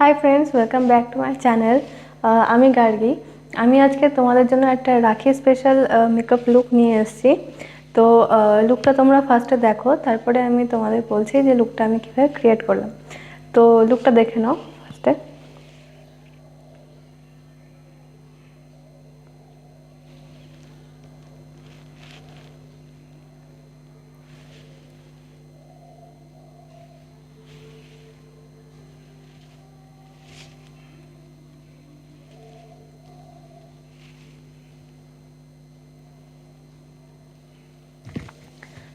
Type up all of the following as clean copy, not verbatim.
High friends welcome back to my channel आमी गार्गी आमी आज के तुम्हारे जन्य एक राखी स्पेशल मेकअप लुक निये एसेछि। तो लुकटा तोमरा फार्स्टे देखो तारपरे आमी तोमादेर बोलछि जे लुकटा आमी किभाबे क्रिएट करलाम। तो लुकटा देखे नाओ फार्स्टे।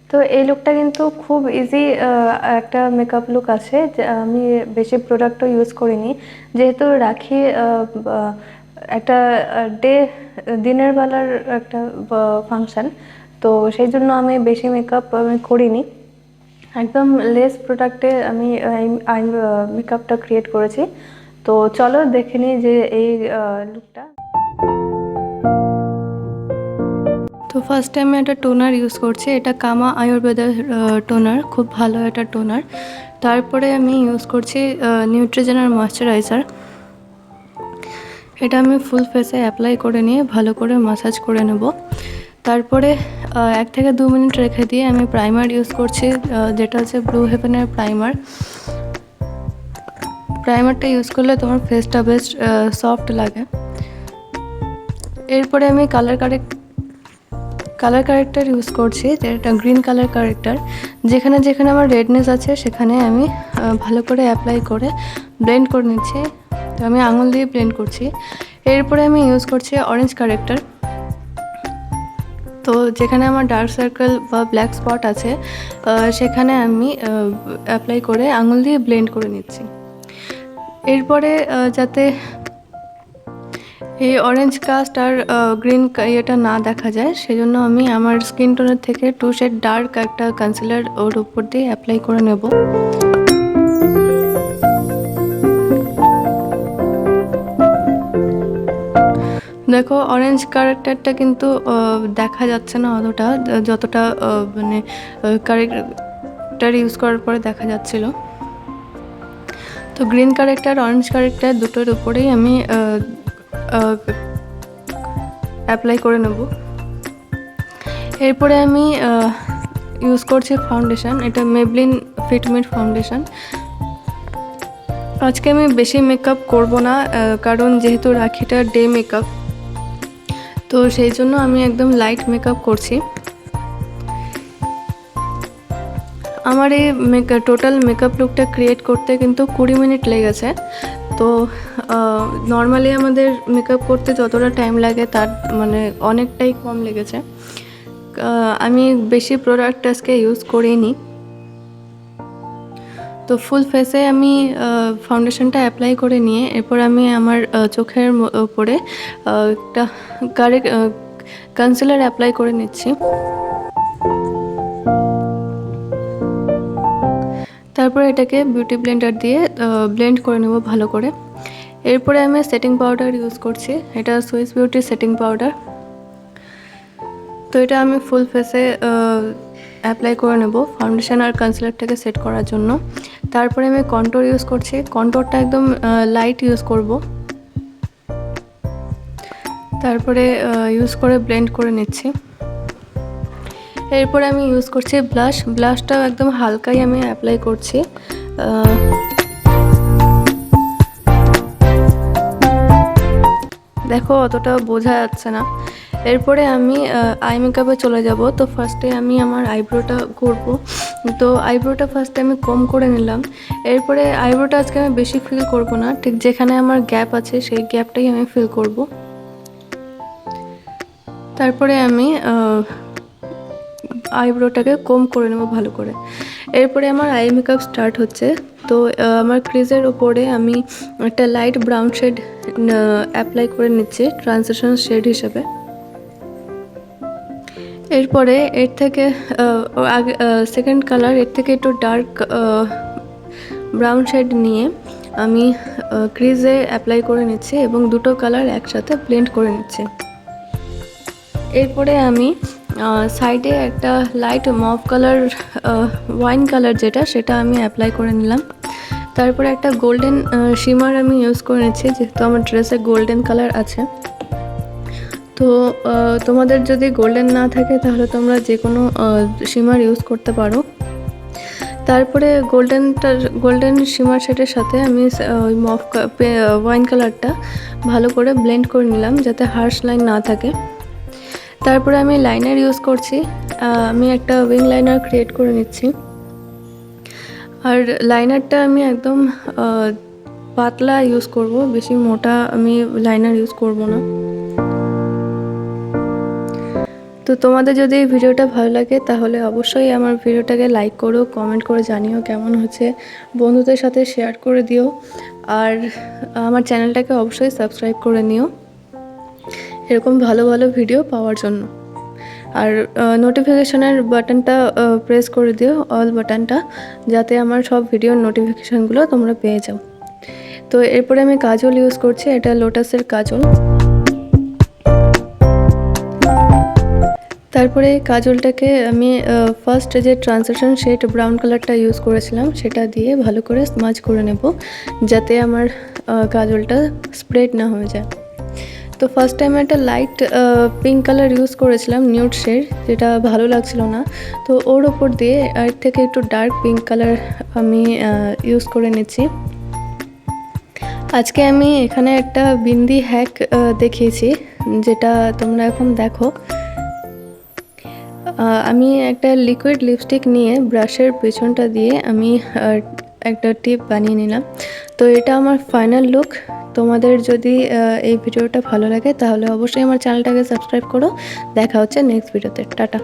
तो এই লুকটা কিন্তু খুব ইজি একটা মেকআপ লুক আছে। আমি বেশি প্রোডাক্টও ইউজ করিনি, যেহেতু রাখি একটা দিনের বেলার একটা ফাংশন, তো সেই জন্য আমি বেশি মেকআপ আমি করিনি। একদম লেস প্রোডাক্টে আমি মেকআপটা ক্রিয়েট করেছি। তো চলো দেখে নিই যে এই লুকটা। तो फार्स्ट टाइम मैं टोनार यूज करছি, এটা কামা আয়ুর্বেদের টোনার, খুব ভালো একটা টোনার। তারপরে আমি ইউজ করছি নিউট্রিজেনার ময়শ্চারাইজার। এটা আমি ফুল ফেসে অ্যাপ্লাই করে নিয়ে ভালো করে ম্যাসাজ করে নেব। তারপরে 1 থেকে 2 মিনিট রেখে দিয়ে আমি প্রাইমার ইউজ করছি, যেটা হচ্ছে ব্লু হেভেনের প্রাইমার। প্রাইমারটা ইউজ করলে তোমার ফেসটা বেশ সফট লাগে। এরপরে আমি কালার কারেক্টার ইউজ করছি, যেটা গ্রিন কালার কারেক্টার। যেখানে যেখানে আমার রেডনেস আছে সেখানে আমি ভালো করে অ্যাপ্লাই করে ব্লেন্ড করে নিচ্ছি। তো আমি আঙুল দিয়ে ব্লেন্ড করছি। এরপরে আমি ইউজ করছি অরেঞ্জ কারেক্টার। তো যেখানে আমার ডার্ক সার্কেল বা ব্ল্যাক স্পট আছে সেখানে আমি অ্যাপ্লাই করে আঙুল দিয়ে ব্লেন্ড করে নিচ্ছি। এরপরে যাতে এই অরেঞ্জ কাস্ট আর গ্রিন এটা না দেখা যায়, সেজন্য আমি আমার স্কিন টোনের থেকে 2 শেড ডার্ক একটা কনসিলার ওর উপর দিয়ে অ্যাপ্লাই করে নেব। দেখো অরেঞ্জ কারেক্টারটা কিন্তু দেখা যাচ্ছে না অতটা, যতটা মানে কারেক্টার ইউজ করার পরে দেখা যাচ্ছিল। তো গ্রিন কারেক্টার অরেঞ্জ কারেক্টার দুটোর উপরেই আমি অ্যাপ্লাই করে নেব। এরপরে আমি ইউজ করছি ফাউন্ডেশন, এটা মেবলিন ফিট মিট ফাউন্ডেশন। আজকে আমি বেশি মেকআপ করব না, কারণ যেহেতু রাখিটা ডে মেকআপ, তো সেই জন্য আমি একদম লাইট মেকআপ করছি। আমার এই টোটাল মেকআপ লুকটা ক্রিয়েট করতে কিন্তু 20 মিনিট লেগেছে। তো নর্মালি আমাদের মেকআপ করতে যতটা টাইম লাগে তার মানে অনেকটাই কম লেগেছে। আমি বেশি প্রোডাক্ট আজকে ইউজ করিনি। তো ফুল ফেসে আমি ফাউন্ডেশনটা অ্যাপ্লাই করে নিয়ে এরপর আমি আমার চোখের উপরে একটা কনসিলার অ্যাপ্লাই করে নিচ্ছি। তারপরে এটাকে বিউটি ব্লেন্ডার দিয়ে ব্লেন্ড করে নেব ভালো করে। এরপরে আমি সেটিং পাউডার ইউজ করছি, এটা সুইস বিউটি সেটিং পাউডার। তো এটা আমি ফুল ফেসে অ্যাপ্লাই করে নেব ফাউন্ডেশন আর কনসিলারটাকে সেট করার জন্য। তারপরে আমি কন্ট্যুর ইউজ করছি, কন্ট্যুরটা একদম লাইট ইউজ করব। তারপরে ইউজ করে ব্লেন্ড করে নিচ্ছি। এরপরে আমি ইউজ করছি ব্লাশটাও একদম হালকাই আমি অ্যাপ্লাই করছি। দেখো অতটা বোঝা যাচ্ছে না। এরপরে আমি আই মেকআপে চলে যাব। তো ফার্স্টে আমি আমার আইব্রোটা করব। তো আইব্রোটা ফার্স্টে আমি কম করে নিলাম। এরপরে আইব্রোটা আজকে আমি বেশি ফিল করব না, ঠিক যেখানে আমার গ্যাপ আছে সেই গ্যাপটাই আমি ফিল করব। তারপরে আমি আইব্রোটাকে কম করে নেব ভালো করে। এরপরে আমার আই মেকআপ স্টার্ট হচ্ছে। তো আমার ক্রিজের ওপরে আমি একটা লাইট ব্রাউন শেড অ্যাপ্লাই করে নিচ্ছি ট্রান্সিশন শেড হিসেবে। এরপরে এর থেকে সেকেন্ড কালার, এর থেকে একটু ডার্ক ব্রাউন শেড নিয়ে আমি ক্রিজে অ্যাপ্লাই করে নিচ্ছি এবং দুটো কালার একসাথে ব্লেন্ড করে নিচ্ছি। এরপরে আমি সাইডে একটা light mauve colour wine colour যেটা, সেটা আমি অ্যাপ্লাই করে নিলাম। তারপরে একটা গোল্ডেন শিমার আমি ইউজ করে নিচ্ছি, যেহেতু আমার ড্রেসে গোল্ডেন কালার আছে। তো তোমাদের যদি গোল্ডেন না থাকে তাহলে তোমরা যে কোনো শিমার ইউজ করতে পারো। তারপরে গোল্ডেন শিমার শেডের সাথে আমি ওই ওয়াইন কালারটা ভালো করে ব্লেন্ড করে নিলাম, যাতে হার্শ লাইন না থাকে। তারপরে আমি লাইনার ইউজ করছি। আমি একটা উইং লাইনার ক্রিয়েট করে নিচ্ছি। আর লাইনারটা আমি একদম পাতলা ইউজ করব, বেশি মোটা আমি লাইনার ইউজ করব না। তো তোমাদের যদি এই ভিডিওটা ভালো লাগে তাহলে অবশ্যই আমার ভিডিওটাকে লাইক করো, কমেন্ট করে জানিও কেমন হচ্ছে, বন্ধুদের সাথে শেয়ার করে দিও। আর আমার চ্যানেলটাকে অবশ্যই সাবস্ক্রাইব করে নিও এরকম ভালো ভালো ভিডিও পাওয়ার জন্য। আর নোটিফিকেশনের বাটনটা প্রেস করে দিও, অল বাটনটা, যাতে আমার সব ভিডিওর নোটিফিকেশানগুলো তোমরা পেয়ে যাও। তো এরপরে আমি কাজল ইউজ করছি, এটা লোটাসের কাজল। তারপরে কাজলটাকে আমি ফার্স্ট যে ট্রান্সলেশন শেড ব্রাউন কালারটা ইউজ করেছিলাম সেটা দিয়ে ভালো করে স্মাজ করে নেব, যাতে আমার কাজলটা স্প্রেড না হয়ে যায়। তো ফার্স্ট টাইম একটা লাইট পিঙ্ক কালার ইউজ করেছিলাম, নিউড শেড, যেটা ভালো লাগছিল না। তো ওর ওপর দিয়ে এর থেকে একটু ডার্ক পিঙ্ক কালার আমি ইউজ করে নিচ্ছি। আজকে আমি এখানে একটা বিন্দি হ্যাক দেখিয়েছি, যেটা তোমরা এখন দেখো। আমি একটা লিকুইড লিপস্টিক নিয়ে ব্রাশের পেছনটা দিয়ে আমি একটা টিপ বানিয়ে নিলাম। তো এটা আমার ফাইনাল লুক। তোমাদের যদি এই ভিডিওটা ভালো লাগে তাহলে অবশ্যই আমার চ্যানেলটাকে সাবস্ক্রাইব করো। দেখা হচ্ছে নেক্সট ভিডিওতে। টাটা।